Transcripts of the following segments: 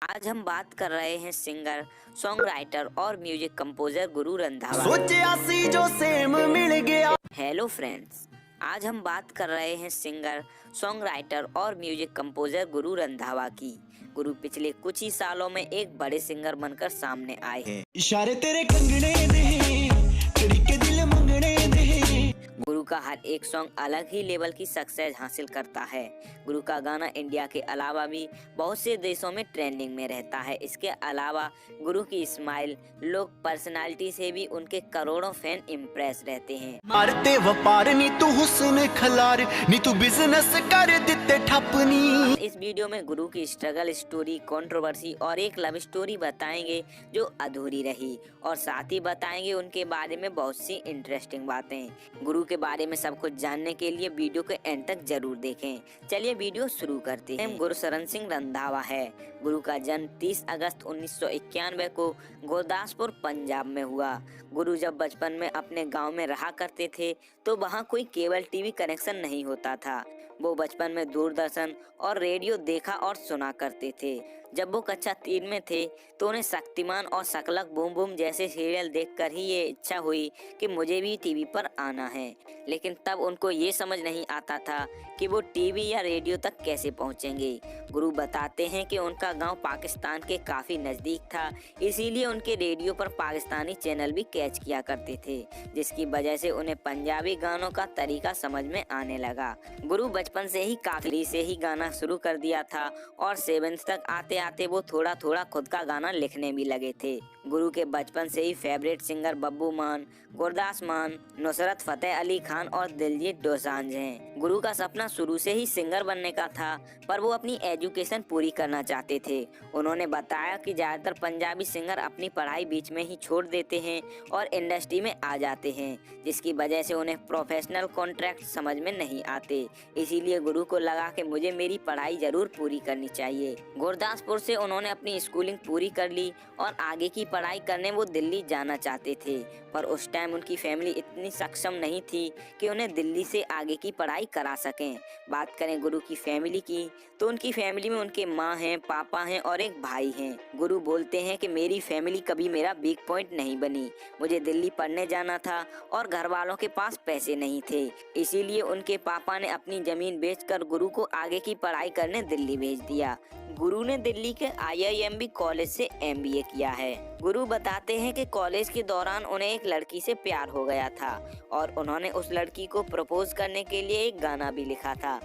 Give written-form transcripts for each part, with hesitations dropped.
आज हम बात कर रहे हैं सिंगर, सॉन्ग राइटर और म्यूजिक कंपोजर गुरु रंधावा। सोचा सी जो सेम मिल गया। हेलो फ्रेंड्स, आज हम बात कर रहे हैं सिंगर, सॉन्ग राइटर और म्यूजिक कंपोजर गुरु रंधावा की। गुरु पिछले कुछ ही सालों में एक बड़े सिंगर बनकर सामने आए हैं। इशारे तेरे कंगने दे, कड़ी के दिल मंगने दे। गुरु का हर एक सॉन्ग अलग ही लेवल की सक्सेस हासिल करता है। गुरु का गाना इंडिया के अलावा भी बहुत से देशों में ट्रेंडिंग में रहता है। इसके अलावा गुरु की स्माइल, लोग पर्सनालिटी से भी उनके करोड़ों फैन इम्प्रेस रहते हैं। मारते व्यापार नी तू हुस्न खलार नी तू बिजनेस कर दिते ठपनी। इस वीडियो में गुरु की स्ट्रगल स्टोरी, कंट्रोवर्सी और एक लव स्टोरी बताएंगे जो अधूरी रही, और साथ ही बताएंगे उनके बारे में बहुत सी इंटरेस्टिंग बातें। गुरु के बारे में सब कुछ जानने के लिए वीडियो के एंड तक जरूर देखें। चलिए वीडियो शुरू करते हैं। गुरशरण सिंह रंधावा है। गुरु का जन्म 30 अगस्त 1991 को गुरदासपुर पंजाब में हुआ। गुरु जब बचपन में अपने गांव में रहा करते थे तो वहां कोई केबल टीवी कनेक्शन नहीं होता था। वो बचपन में दूरदर्शन और रेडियो देखा और सुना करते थे। जब वो कक्षा 3 में थे तो उन्हें शक्तिमान और शकलक बूम बूम जैसे सीरियल देखकर ही ये इच्छा हुई कि मुझे भी टीवी पर आना है। लेकिन तब उनको ये समझ नहीं आता था कि वो टीवी या रेडियो तक कैसे पहुंचेंगे। गुरु बताते हैं कि उनका गांव पाकिस्तान के काफी नजदीक था, इसीलिए उनके रेडियो पर पाकिस्तानी चैनल भी कैच किया करते थे, जिसकी वजह से उन्हें पंजाबी गानों का तरीका समझ में आने लगा। गुरु बचपन से ही काफी से ही गाना शुरू कर दिया था और 7th तक आते आते वो थोड़ा थोड़ा खुद का गाना लिखने भी लगे थे। गुरु के बचपन से ही फेवरेट सिंगर बब्बू मान, गुरदास मान, नुसरत फतेह अली खान और दिलजीत दोसांझ हैं। गुरु का सपना शुरू से ही सिंगर बनने का था, पर वो अपनी एजुकेशन पूरी करना चाहते थे। उन्होंने बताया कि ज्यादातर पंजाबी सिंगर अपनी पढ़ाई बीच में ही छोड़ देते हैं और इंडस्ट्री में आ जाते हैं, जिसकी वजह से उन्हें प्रोफेशनल कॉन्ट्रैक्ट समझ में नहीं आते। इसीलिए गुरु को लगा कि मुझे मेरी पढ़ाई जरूर पूरी करनी चाहिए। गुरदासपुर से उन्होंने अपनी स्कूलिंग पूरी कर ली और आगे की पढ़ाई करने वो दिल्ली जाना चाहते थे, पर उस टाइम उनकी फैमिली इतनी सक्षम नहीं थी कि उन्हें दिल्ली से आगे की पढ़ाई करा सकें। बात करें गुरु की फैमिली की तो उनकी फैमिली में उनके माँ हैं, पापा हैं और एक भाई हैं। गुरु बोलते हैं कि मेरी फैमिली कभी मेरा वीक पॉइंट नहीं बनी। मुझे दिल्ली पढ़ने जाना था और घर वालों के पास पैसे नहीं थे, इसीलिए उनके पापा ने अपनी जमीन बेचकर गुरु को आगे की पढ़ाई करने दिल्ली भेज दिया। गुरु ने दिल्ली के IIMB कॉलेज से MBA किया है। गुरु बताते हैं कि कॉलेज के दौरान उन्हें एक लड़की से प्यार हो गया था और उन्होंने उस लड़की को प्रपोज करने के लिए एक गाना भी लिखा था।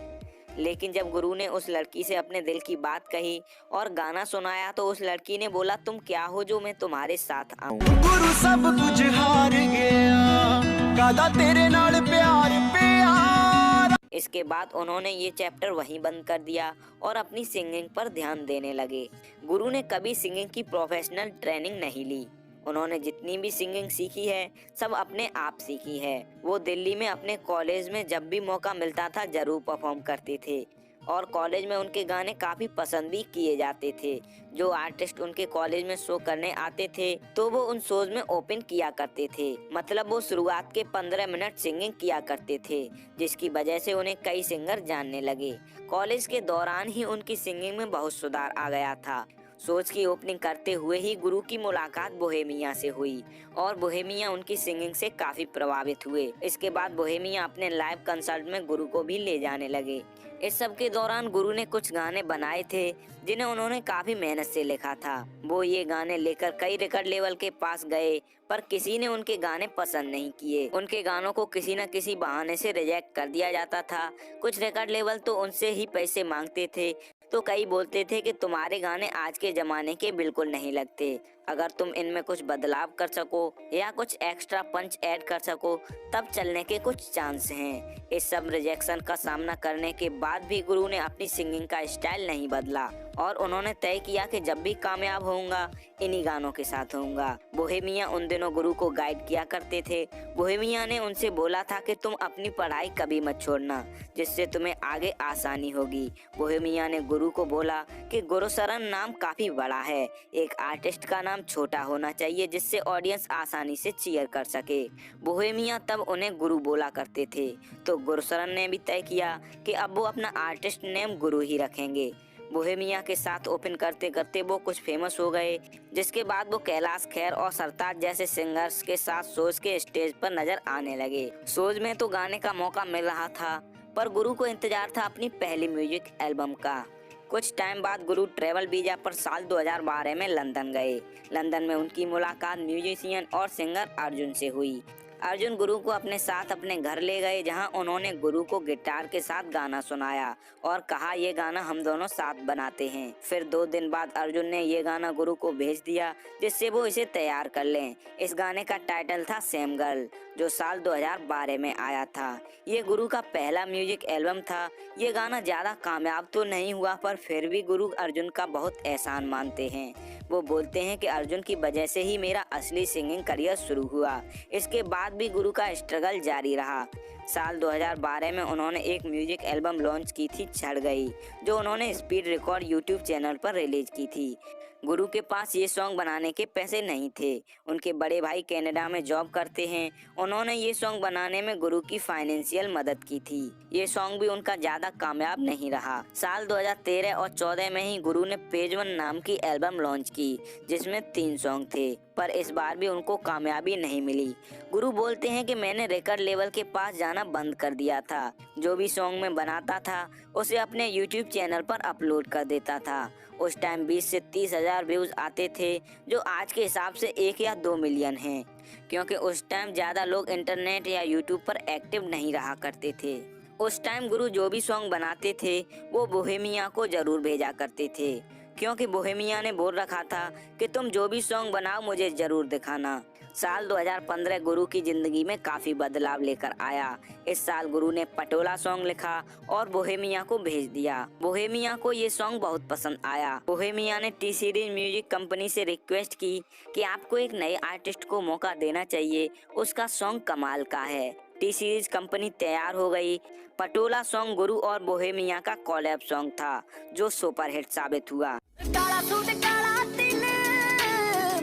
लेकिन जब गुरु ने उस लड़की से अपने दिल की बात कही और गाना सुनाया तो उस लड़की ने बोला, तुम क्या हो जो मैं तुम्हारे साथ आऊं। गुरु सब कुछ हार गया, कादा तेरे नाल प्यार प्यार। इसके बाद उन्होंने ये चैप्टर वहीं बंद कर दिया और अपनी सिंगिंग पर ध्यान देने लगे। गुरु ने कभी सिंगिंग की प्रोफेशनल ट्रेनिंग नहीं ली। उन्होंने जितनी भी सिंगिंग सीखी है सब अपने आप सीखी है। वो दिल्ली में अपने कॉलेज में जब भी मौका मिलता था जरूर परफॉर्म करते थे और कॉलेज में उनके गाने काफी पसंद भी किए जाते थे। जो आर्टिस्ट उनके कॉलेज में शो करने आते थे तो वो उन शोज में ओपन किया करते थे, मतलब वो शुरुआत के 15 मिनट सिंगिंग किया करते थे, जिसकी वजह से उन्हें कई सिंगर जानने लगे। कॉलेज के दौरान ही उनकी सिंगिंग में बहुत सुधार आ गया था। शोज की ओपनिंग करते हुए ही गुरु की मुलाकात बोहेमिया से हुई और बोहेमिया उनकी सिंगिंग से काफी प्रभावित हुए। इसके बाद बोहेमिया अपने लाइव कंसर्ट में गुरु को भी ले जाने लगे। इस सब के दौरान गुरु ने कुछ गाने बनाए थे जिन्हें उन्होंने काफी मेहनत से लिखा था। वो ये गाने लेकर कई रिकॉर्ड लेवल के पास गए, पर किसी ने उनके गाने पसंद नहीं किए। उनके गानों को किसी न किसी बहाने से रिजेक्ट कर दिया जाता था। कुछ रिकॉर्ड लेवल तो उनसे ही पैसे मांगते थे, तो कई बोलते थे कि तुम्हारे गाने आज के जमाने के बिल्कुल नहीं लगते। अगर तुम इनमें कुछ बदलाव कर सको या कुछ एक्स्ट्रा पंच ऐड कर सको तब चलने के कुछ चांस हैं। इस सब रिजेक्शन का सामना करने के बाद भी गुरु ने अपनी सिंगिंग का स्टाइल नहीं बदला और उन्होंने तय किया कि जब भी कामयाब होऊंगा इन्हीं गानों के साथ होऊंगा। बोहेमिया उन दिनों गुरु को गाइड किया करते थे। बोहेमिया ने उनसे बोला था कि तुम अपनी पढ़ाई कभी मत छोड़ना, जिससे तुम्हें आगे आसानी होगी। बोहेमिया ने गुरु को बोला कि गुरुशरण नाम काफी बड़ा है, एक आर्टिस्ट का नाम छोटा होना चाहिए जिससे ऑडियंस आसानी से चीयर कर सके। बोहेमिया तब उन्हें गुरु बोला करते थे, तो गुरुशरण ने भी तय किया कि अब वो अपना आर्टिस्ट नेम गुरु ही रखेंगे। बोहेमिया के साथ ओपन करते करते वो कुछ फेमस हो गए, जिसके बाद वो कैलाश खेर और सरताज जैसे सिंगर्स के साथ शोज के स्टेज पर नजर आने लगे। शोज में तो गाने का मौका मिल रहा था, पर गुरु को इंतजार था अपनी पहली म्यूजिक एल्बम का। कुछ टाइम बाद गुरु ट्रैवल वीजा पर साल 2012 में लंदन गए। लंदन में उनकी मुलाकात म्यूजिशियन और सिंगर अर्जुन से हुई। अर्जुन गुरु को अपने साथ अपने घर ले गए, जहां उन्होंने गुरु को गिटार के साथ गाना सुनाया और कहा ये गाना हम दोनों साथ बनाते हैं। फिर 2 दिन बाद अर्जुन ने ये गाना गुरु को भेज दिया, जिससे वो इसे तैयार कर लें। इस गाने का टाइटल था सेम गर्ल, जो साल 2012 में आया था। ये गुरु का पहला म्यूजिक एल्बम था। ये गाना ज्यादा कामयाब तो नहीं हुआ, पर फिर भी गुरु अर्जुन का बहुत एहसान मानते हैं। वो बोलते हैं कि अर्जुन की वजह से ही मेरा असली सिंगिंग करियर शुरू हुआ। इसके बाद भी गुरु का स्ट्रगल जारी रहा। साल 2012 में उन्होंने एक म्यूजिक एल्बम लॉन्च की थी, छड़ गई, जो उन्होंने स्पीड रिकॉर्ड यूट्यूब चैनल पर रिलीज की थी। गुरु के पास ये सॉन्ग बनाने के पैसे नहीं थे। उनके बड़े भाई कनाडा में जॉब करते हैं। उन्होंने ये सॉन्ग बनाने में गुरु की फाइनेंशियल मदद की थी। ये सॉन्ग भी उनका ज्यादा कामयाब नहीं रहा। साल 2013 और 14 में ही गुरु ने पेज 1 नाम की एल्बम लॉन्च की, जिसमें 3 सॉन्ग थे, पर इस बार भी उनको कामयाबी नहीं मिली। गुरु बोलते हैं कि मैंने रिकॉर्ड लेवल के पास जाना बंद कर दिया था। जो भी सॉन्ग मैं बनाता था उसे अपने यूट्यूब चैनल पर अपलोड कर देता था। उस टाइम 20 से 30 हजार व्यूज आते थे, जो आज के हिसाब से 1 या 2 मिलियन हैं, क्योंकि उस टाइम ज्यादा लोग इंटरनेट या यूट्यूब पर एक्टिव नहीं रहा करते थे। उस टाइम गुरु जो भी सॉन्ग बनाते थे वो बोहेमिया को जरूर भेजा करते थे, क्योंकि बोहेमिया ने बोल रखा था कि तुम जो भी सॉन्ग बनाओ मुझे जरूर दिखाना। साल 2015 गुरु की जिंदगी में काफी बदलाव लेकर आया। इस साल गुरु ने पटोला सॉन्ग लिखा और बोहेमिया को भेज दिया। बोहेमिया को ये सॉन्ग बहुत पसंद आया। बोहेमिया ने टी सीरीज म्यूजिक कंपनी से रिक्वेस्ट की कि आपको एक नए आर्टिस्ट को मौका देना चाहिए, उसका सॉन्ग कमाल का है। टी सीरीज कंपनी तैयार हो गई। पटोला सॉन्ग गुरु और बोहेमिया का कोलैब सॉन्ग था, जो सुपरहिट साबित हुआ। काला सूट काला तिल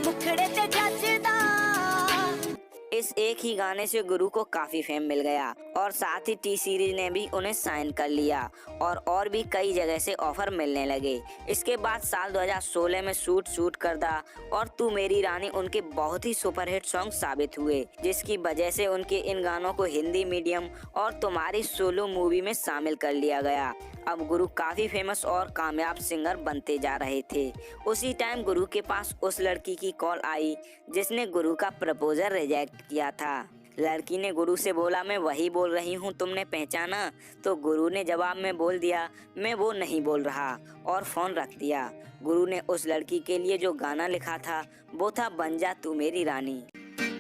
मुखड़े ते जचदा। इस एक ही गाने से गुरु को काफी फेम मिल गया और साथ ही टी सीरीज ने भी उन्हें साइन कर लिया और भी कई जगह से ऑफर मिलने लगे। इसके बाद साल 2016 में शूट करदा और तू मेरी रानी उनके बहुत ही सुपरहिट सॉन्ग साबित हुए, जिसकी वजह से उनके इन गानों को हिंदी मीडियम और तुम्हारी सोलो मूवी में शामिल कर लिया गया। अब गुरु काफी फेमस और कामयाब सिंगर बनते जा रहे थे। उसी टाइम गुरु के पास उस लड़की की कॉल आई जिसने गुरु का प्रपोजल रिजेक्ट किया था। लड़की ने गुरु से बोला मैं वही बोल रही हूँ, तुमने पहचाना? तो गुरु ने जवाब में बोल दिया मैं वो नहीं बोल रहा और फोन रख दिया। गुरु ने उस लड़की के लिए जो गाना लिखा था वो था बन जा तू मेरी रानी।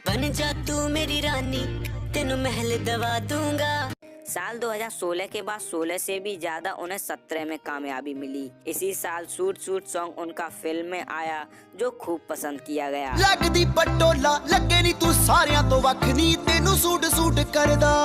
बन जा तू मेरी रानी तेनू महल दवा दूंगा। साल 2016 के बाद 16 से भी ज्यादा उन्हें 17 में कामयाबी मिली। इसी साल सूट सॉन्ग उनका फिल्म में आया, जो खूब पसंद किया गया। लगदी पटोला लगे नी तू सारियां तो वख नी, तेनू सूट करदा।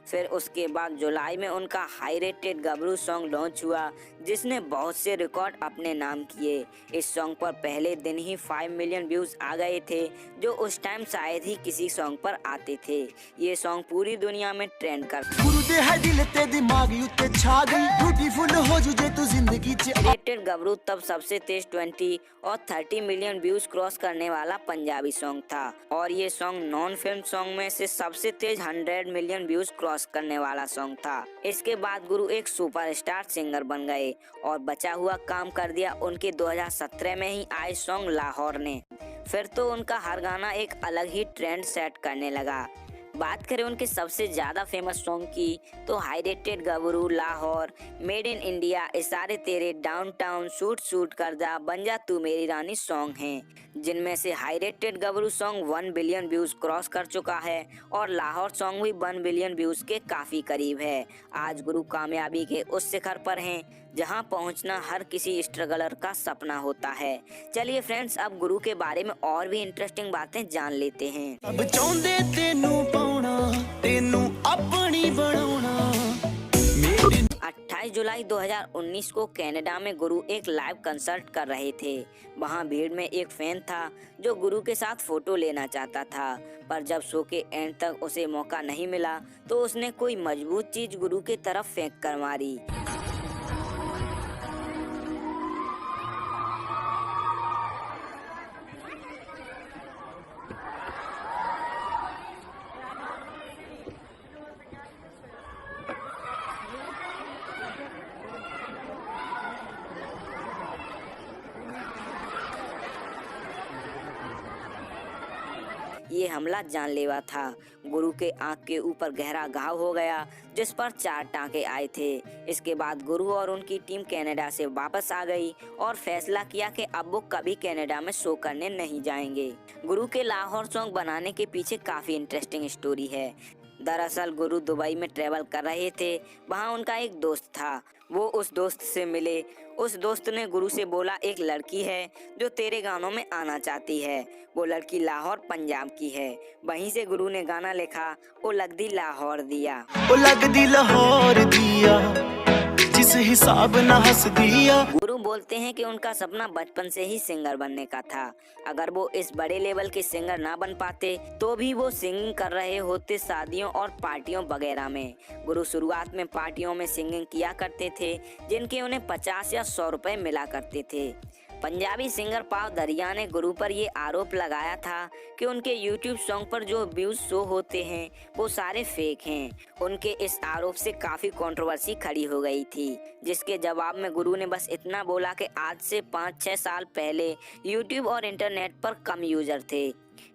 फिर उसके बाद जुलाई में उनका हाई रेटेड गबरू सॉन्ग लॉन्च हुआ, जिसने बहुत से रिकॉर्ड अपने नाम किए। इस सॉन्ग पर पहले दिन ही 5 मिलियन व्यूज आ गए थे, जो उस टाइम शायद ही किसी सॉन्ग पर आते थे। ये सॉन्ग पूरी दुनिया में ट्रेंड कर गुरु दे है दिल ते दिमाग उत्ते छा गई, ब्यूटीफुल हो जू जे तू जिंदगी च। रेटेड गबरू तब सबसे तेज 20 और 30 मिलियन व्यूज क्रॉस करने वाला पंजाबी सॉन्ग था, और ये सॉन्ग नॉन फिल्म सॉन्ग में से सबसे तेज 100 मिलियन व्यूज क्रॉस करने वाला सॉन्ग था। इसके बाद गुरु एक सुपरस्टार सिंगर बन गए और बचा हुआ काम कर दिया उनके 2017 में ही आए सॉन्ग लाहौर ने। फिर तो उनका हर गाना एक अलग ही ट्रेंड सेट करने लगा। बात करें उनके सबसे ज्यादा फेमस सॉन्ग की तो high rated Gabru, Lahore, made in India, इशारे तेरे, डाउनटाउन, शूट करदा, बन जा तू मेरी रानी सॉन्ग हैं, जिनमें से हाई रेटेड गबरू सॉन्ग 1 बिलियन व्यूज क्रॉस कर चुका है और लाहौर सॉन्ग भी 1 बिलियन व्यूज के काफी करीब है। आज गुरु कामयाबी के उस शिखर पर हैं जहां पहुंचना हर किसी स्ट्रगलर का सपना होता है। चलिए फ्रेंड्स, अब गुरु के बारे में और भी इंटरेस्टिंग बातें जान लेते हैं। अब चाਹੁੰਦੇ ਤੈਨੂੰ ਪਾਉਣਾ ਤੈਨੂੰ ਆਪਣੀ ਬਣਾਉਣਾ। 28 जुलाई 2019 को कनाडा में गुरु एक लाइव कंसर्ट कर रहे थे। वहां भीड़ में एक फैन था जो गुरु के साथ फोटो लेना चाहता था, पर जब शो के एंड तक उसे मौका नहीं मिला तो उसने कोई मजबूत चीज गुरु के तरफ फेंक कर मारी। ये हमला जानलेवा था। गुरु के आंख के ऊपर गहरा घाव हो गया जिस पर 4 टांके आए थे। इसके बाद गुरु और उनकी टीम कनाडा से वापस आ गई और फैसला किया कि अब वो कभी कनाडा में शो करने नहीं जाएंगे। गुरु के लाहौर सॉन्ग बनाने के पीछे काफी इंटरेस्टिंग स्टोरी है। दरअसल गुरु दुबई में ट्रेवल कर रहे थे, वहाँ उनका एक दोस्त था। वो उस दोस्त से मिले। उस दोस्त ने गुरु से बोला, एक लड़की है जो तेरे गानों में आना चाहती है। वो लड़की लाहौर पंजाब की है। वहीं से गुरु ने गाना लिखा, ओ लगदी लाहौर दिया। ओ लगदी लाहौर दिया जिस हिसाब ना हंस दिया। गुरु बोलते हैं कि उनका सपना बचपन से ही सिंगर बनने का था। अगर वो इस बड़े लेवल के सिंगर ना बन पाते तो भी वो सिंगिंग कर रहे होते शादियों और पार्टियों वगैरह में। गुरु शुरुआत में पार्टियों में सिंगिंग किया करते थे जिनके उन्हें 50 या 100 रुपए मिला करते थे। पंजाबी सिंगर पाव दरिया ने गुरु पर ये आरोप लगाया था कि उनके YouTube सॉन्ग पर जो व्यूज शो होते हैं वो सारे फेक हैं। उनके इस आरोप से काफी कंट्रोवर्सी खड़ी हो गई थी, जिसके जवाब में गुरु ने बस इतना बोला कि आज से 5-6 साल पहले YouTube और इंटरनेट पर कम यूजर थे,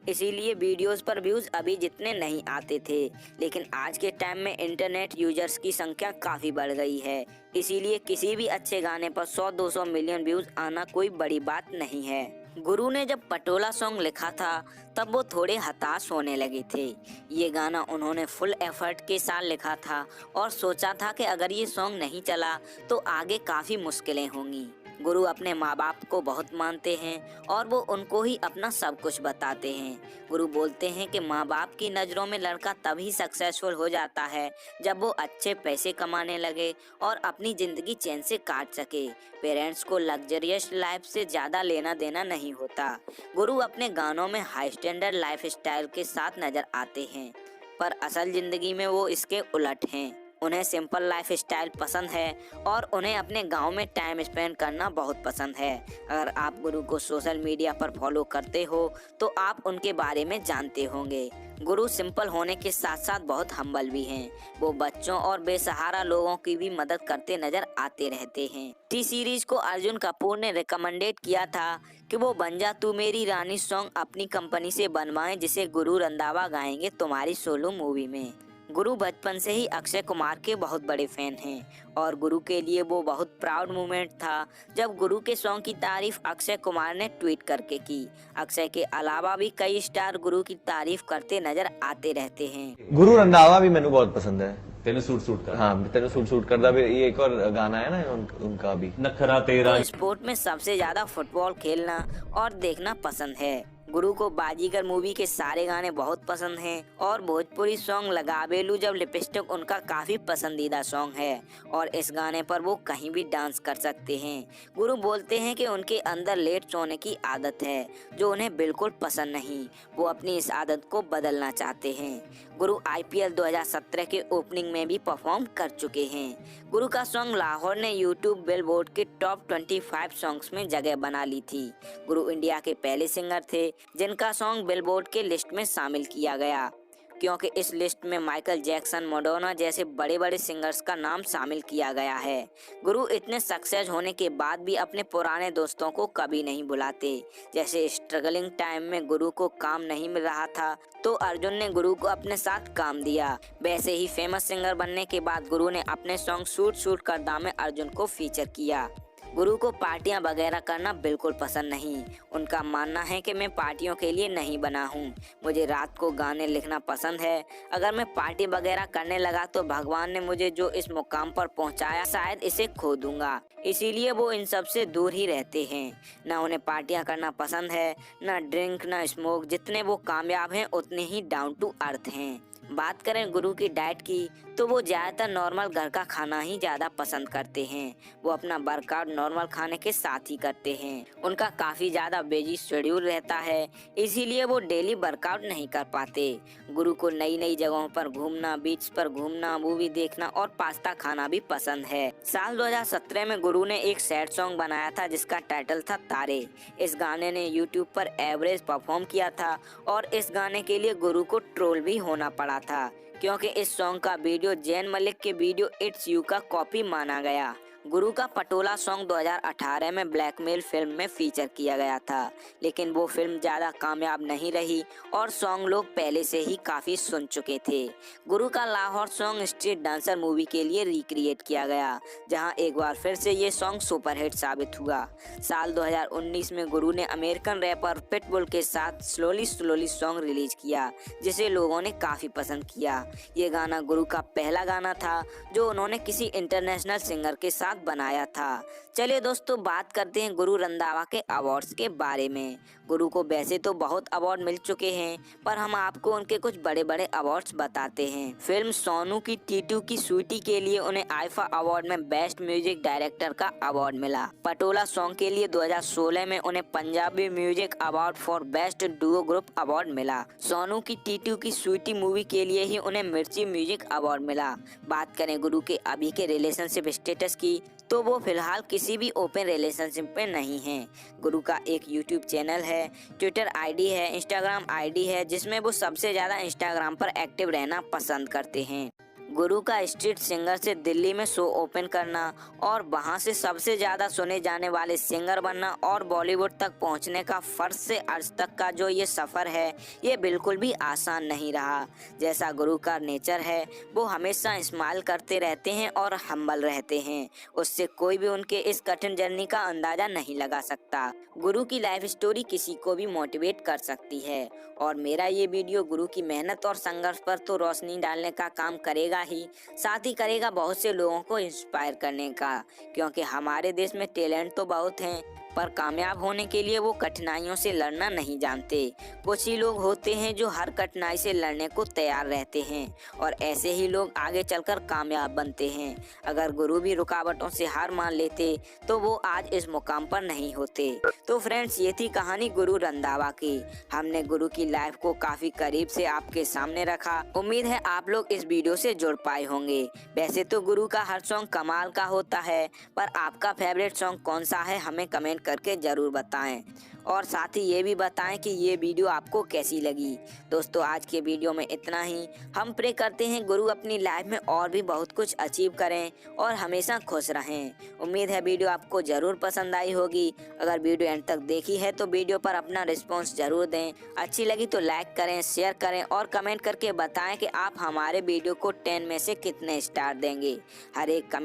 इसीलिए वीडियोस पर व्यूज अभी जितने नहीं आते थे। लेकिन आज के टाइम में इंटरनेट यूजर्स की संख्या काफी बढ़ गई है, इसीलिए किसी भी अच्छे गाने पर 100-200 मिलियन व्यूज आना कोई बड़ी बात नहीं है। गुरु ने जब पटोला सॉन्ग लिखा था तब वो थोड़े हताश होने लगे थे। ये गाना उन्होंने फुल एफर्ट के साथ लिखा था और सोचा था कि अगर ये सॉन्ग नहीं चला तो आगे काफी मुश्किलें होंगी। गुरु अपने माँ बाप को बहुत मानते हैं और वो उनको ही अपना सब कुछ बताते हैं। गुरु बोलते हैं कि माँ बाप की नज़रों में लड़का तभी सक्सेसफुल हो जाता है जब वो अच्छे पैसे कमाने लगे और अपनी ज़िंदगी चैन से काट सके। पेरेंट्स को लग्जरियस लाइफ से ज़्यादा लेना देना नहीं होता। गुरु अपने गानों में हाई स्टैंडर्ड लाइफ स्टाइल के साथ नज़र आते हैं, पर असल ज़िंदगी में वो इसके उलट हैं। उन्हें सिंपल लाइफ स्टाइल पसंद है और उन्हें अपने गांव में टाइम स्पेंड करना बहुत पसंद है। अगर आप गुरु को सोशल मीडिया पर फॉलो करते हो तो आप उनके बारे में जानते होंगे। गुरु सिंपल होने के साथ साथ बहुत हम्बल भी हैं। वो बच्चों और बेसहारा लोगों की भी मदद करते नजर आते रहते हैं। टी सीरीज को अर्जुन कपूर ने रिकमेंडेड किया था कि वो बन जा तू मेरी रानी सॉन्ग अपनी कंपनी से बनवाएं, जिसे गुरु रंधावा गाएंगे तुम्हारी सोलो मूवी में। गुरु बचपन से ही अक्षय कुमार के बहुत बड़े फैन हैं और गुरु के लिए वो बहुत प्राउड मोमेंट था जब गुरु के सॉन्ग की तारीफ अक्षय कुमार ने ट्वीट करके की। अक्षय के अलावा भी कई स्टार गुरु की तारीफ करते नजर आते रहते हैं। गुरु रंधावा भी मैंने बहुत पसंद है। तेने सूट कर हाँ, तेने सूट करदा भी। ये एक और गाना है ना उनका भी, नखरा तेरा। तो स्पोर्ट में सबसे ज्यादा फुटबॉल खेलना और देखना पसंद है। गुरु को बाजीगर मूवी के सारे गाने बहुत पसंद हैं और भोजपुरी सॉन्ग लगाबेलू जब लिपस्टिक उनका काफी पसंदीदा सॉन्ग है और इस गाने पर वो कहीं भी डांस कर सकते हैं। गुरु बोलते हैं कि उनके अंदर लेट सोने की आदत है जो उन्हें बिल्कुल पसंद नहीं। वो अपनी इस आदत को बदलना चाहते हैं। गुरु IPL 2017 के ओपनिंग में भी परफॉर्म कर चुके हैं। गुरु का सॉन्ग लाहौर ने YouTube बिलबोर्ड के टॉप 25 सॉन्ग्स में जगह बना ली थी। गुरु इंडिया के पहले सिंगर थे जिनका सॉन्ग बिलबोर्ड के लिस्ट में शामिल किया गया, क्योंकि इस लिस्ट में माइकल जैक्सन, मैडोना जैसे बड़े बड़े सिंगर्स का नाम शामिल किया गया है। गुरु इतने सक्सेस होने के बाद भी अपने पुराने दोस्तों को कभी नहीं बुलाते। जैसे स्ट्रगलिंग टाइम में गुरु को काम नहीं मिल रहा था तो अर्जुन ने गुरु को अपने साथ काम दिया। वैसे ही फेमस सिंगर बनने के बाद गुरु ने अपने सॉन्ग सूट करदा में अर्जुन को फीचर किया। गुरु को पार्टियां वगैरह करना बिल्कुल पसंद नहीं। उनका मानना है कि मैं पार्टियों के लिए नहीं बना हूँ, मुझे रात को गाने लिखना पसंद है। अगर मैं पार्टी वगैरह करने लगा तो भगवान ने मुझे जो इस मुकाम पर पहुँचाया शायद इसे खो दूंगा, इसीलिए वो इन सब से दूर ही रहते हैं। न उन्हें पार्टियां करना पसंद है, न ड्रिंक, न स्मोक। जितने वो कामयाब हैं उतने ही डाउन टू अर्थ हैं। बात करें गुरु की डाइट की तो वो ज़्यादातर नॉर्मल घर का खाना ही ज़्यादा पसंद करते हैं। वो अपना वर्कआउट नॉर्मल खाने के साथ ही करते हैं। उनका काफ़ी ज़्यादा बिजी शेड्यूल रहता है, इसीलिए वो डेली वर्कआउट नहीं कर पाते। गुरु को नई नई जगहों पर घूमना, बीच पर घूमना, मूवी देखना और पास्ता खाना भी पसंद है। साल 2017 में गुरु ने एक सैड सॉन्ग बनाया था जिसका टाइटल था तारे। इस गाने ने YouTube पर एवरेज परफॉर्म किया था और इस गाने के लिए गुरु को ट्रोल भी होना पड़ा था, क्योंकि इस सॉन्ग का वीडियो जैन मलिक के वीडियो इट्स यू का कॉपी माना गया। गुरु का पटोला सॉन्ग 2018 में ब्लैकमेल फिल्म में फीचर किया गया था, लेकिन वो फिल्म ज़्यादा कामयाब नहीं रही और सॉन्ग लोग पहले से ही काफ़ी सुन चुके थे। गुरु का Lahore song street dancer movie के लिए रिक्रिएट किया गया, जहां एक बार फिर से ये सॉन्ग सुपरहिट साबित हुआ। साल 2019 में गुरु ने अमेरिकन रैपर पिटबुल के साथ स्लोली स्लोली सॉन्ग रिलीज किया, जिसे लोगों ने काफ़ी पसंद किया। ये गाना गुरु का पहला गाना था जो उन्होंने किसी इंटरनेशनल सिंगर के साथ बनाया था। चलिए दोस्तों, बात करते हैं गुरु रंधावा के अवार्ड्स के बारे में। गुरु को वैसे तो बहुत अवार्ड मिल चुके हैं, पर हम आपको उनके कुछ बड़े बड़े अवार्ड्स बताते हैं। फिल्म सोनू की टीटू की स्वीटी के लिए उन्हें आईफा अवार्ड में बेस्ट म्यूजिक डायरेक्टर का अवार्ड मिला। पटोला सॉन्ग के लिए 2016 में उन्हें Punjabi music award for best Duo group award मिला। सोनू की टीटू की स्वीटी मूवी के लिए ही उन्हें मिर्ची म्यूजिक अवार्ड मिला। बात करें गुरु के अभी के रिलेशनशिप स्टेटस की, तो वो फिलहाल किसी भी ओपन रिलेशनशिप में नहीं है। गुरु का एक यूट्यूब चैनल है, ट्विटर आईडी है, इंस्टाग्राम आईडी है, जिसमें वो सबसे ज़्यादा इंस्टाग्राम पर एक्टिव रहना पसंद करते हैं। गुरु का स्ट्रीट सिंगर से दिल्ली में शो ओपन करना और वहां से सबसे ज़्यादा सुने जाने वाले सिंगर बनना और बॉलीवुड तक पहुंचने का फर्ज से अर्ज तक का जो ये सफ़र है, ये बिल्कुल भी आसान नहीं रहा। जैसा गुरु का नेचर है, वो हमेशा स्माइल करते रहते हैं और हम्बल रहते हैं। उससे कोई भी उनके इस कठिन जर्नी का अंदाज़ा नहीं लगा सकता। गुरु की लाइफ स्टोरी किसी को भी मोटिवेट कर सकती है और मेरा ये वीडियो गुरु की मेहनत और संघर्ष पर तो रोशनी डालने का काम करेगा ही, साथ ही करेगा बहुत से लोगों को इंस्पायर करने का, क्योंकि हमारे देश में टैलेंट तो बहुत हैं, पर कामयाब होने के लिए वो कठिनाइयों से लड़ना नहीं जानते। कुछ ही लोग होते हैं जो हर कठिनाई से लड़ने को तैयार रहते हैं और ऐसे ही लोग आगे चलकर कामयाब बनते हैं। अगर गुरु भी रुकावटों से हार मान लेते तो वो आज इस मुकाम पर नहीं होते। तो फ्रेंड्स, ये थी कहानी गुरु रंधावा की। हमने गुरु की लाइफ को काफी करीब से आपके सामने रखा। उम्मीद है आप लोग इस वीडियो से जुड़ पाए होंगे। वैसे तो गुरु का हर सॉन्ग कमाल का होता है, पर आपका फेवरेट सॉन्ग कौन सा है हमें कमेंट करके जरूर बताएं और साथ ही ये भी बताएं कि ये वीडियो आपको कैसी लगी। दोस्तों, आज के वीडियो में इतना ही। हम प्रे करते हैं गुरु अपनी लाइफ में और भी बहुत कुछ अचीव करें और हमेशा खुश रहें। उम्मीद है वीडियो आपको जरूर पसंद आई होगी। अगर वीडियो एंड तक देखी है तो वीडियो पर अपना रिस्पॉन्स जरूर दें। अच्छी लगी तो लाइक करें, शेयर करें और कमेंट करके बताएं कि आप हमारे वीडियो को 10 में से कितने स्टार देंगे। हर एक कमेंट